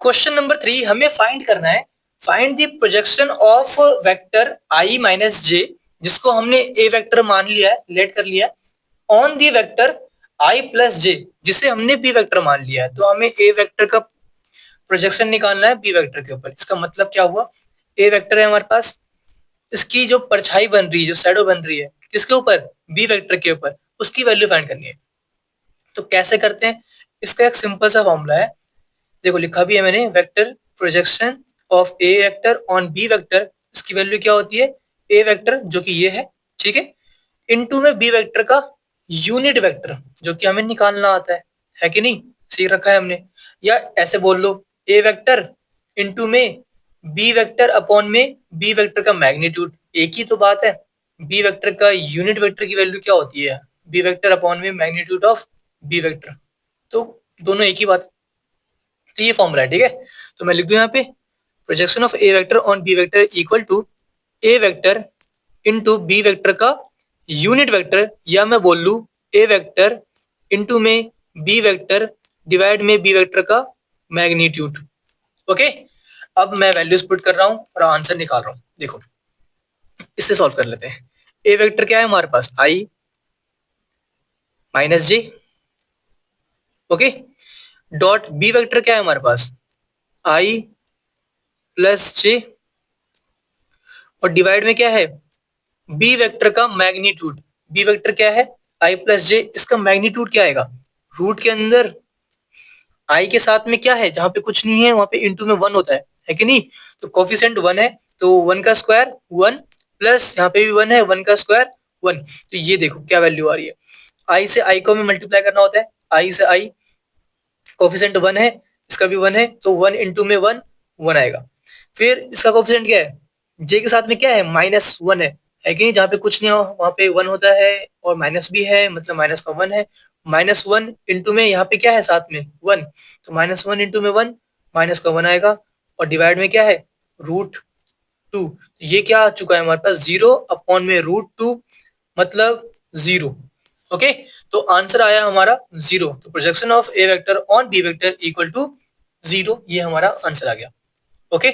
Question number 3 हमें find करना है, find the projection of vector i minus j, जिसको हमने ए वेक्टर मान लिया है, लेट कर लिया, on the vector i plus j, जिसे हमने बी वेक्टर मान लिया है। तो हमें ए वेक्टर का प्रोजेक्शन निकालना है बी वेक्टर के ऊपर। इसका मतलब क्या हुआ, ए वेक्टर है हमारे पास, इसकी जो परछाई बन रही है, जो शैडो बन रही है, किसके ऊपर, बी वेक्टर के ऊपर, उसकी वैल्यू फाइंड करनी है। तो कैसे करते हैं, इसका एक सिंपल सा फॉर्मूला है, देखो लिखा भी है मैंने, vector projection of A vector on B vector, इसकी वैल्यू क्या होती है, ए वेक्टर जो कि ये है, ठीक है, इनटू में बी वेक्टर का यूनिट वेक्टर जो कि हमें निकालना आता है कि नहीं, सीख रखा है हमने। या ऐसे बोल लो, ए वेक्टर इनटू में बी वेक्टर अपॉन में बी वेक्टर का मैग्नीट्यूड, एक ही तो बात है। बी वेक्टर का यूनिट वेक्टर की वैल्यू क्या होती है, बी वेक्टर अपॉन में मैग्नीट्यूड ऑफ बी वेक्टर, तो दोनों एक ही बात है। तो ये फॉर्मूला है, ठीक है। तो मैं लिख दूं यहाँ पे, projection of A vector on B vector equal to A vector into B vector का यूनिट वेक्टर, या मैं बोल लू ए वेक्टर इनटू में बी वेक्टर डिवाइड में बी वेक्टर का मैग्नीट्यूड। ओके, अब मैं वैल्यूज पुट कर रहा हूं और आंसर निकाल रहा हूं। देखो इससे सॉल्व कर लेते हैं। ए वेक्टर क्या है हमारे पास, आई माइनस जे, ओके, डॉट बी वेक्टर क्या है हमारे पास, आई प्लस जे, और डिवाइड में क्या है, बी वेक्टर का मैग्नीट्यूड। बी वेक्टर क्या है, आई प्लस जे, इसका मैग्नीट्यूड क्या आएगा, रूट के अंदर आई के साथ में क्या है, जहां पे कुछ नहीं है वहां पे इंटू में वन होता है कि नहीं। तो कोफिशिएंट वन है, तो वन का स्क्वायर वन, प्लस यहाँ पे भी वन है, वन का स्क्वायर वन। तो ये देखो क्या वैल्यू आ रही है, आई से आई को हमें मल्टीप्लाई करना होता है, आई से आई, कोफिशिएंट वन है, इसका भी वन है, तो वन इंटू में वन, वन आएगा। फिर इसका कोफिशिएंट क्या है, जे के साथ में क्या है, माइनस वन है कि नहीं, जहाँ पे कुछ नहीं हो वहां पे वन होता है, और माइनस भी है, मतलब माइनस का वन है, माइनस वन इंटू में यहाँ पे क्या है साथ में वन, तो माइनस वन इंटू में वन, माइनस का वन आएगा, और डिवाइड में क्या है, रूट टू। ये क्या आ चुका है हमारे पास, जीरो अपॉन में रूट टू, मतलब जीरो। ओके, तो आंसर आया हमारा जीरो। तो projection of A vector on B vector equal to zero, ये हमारा आंसर आ गया। ओके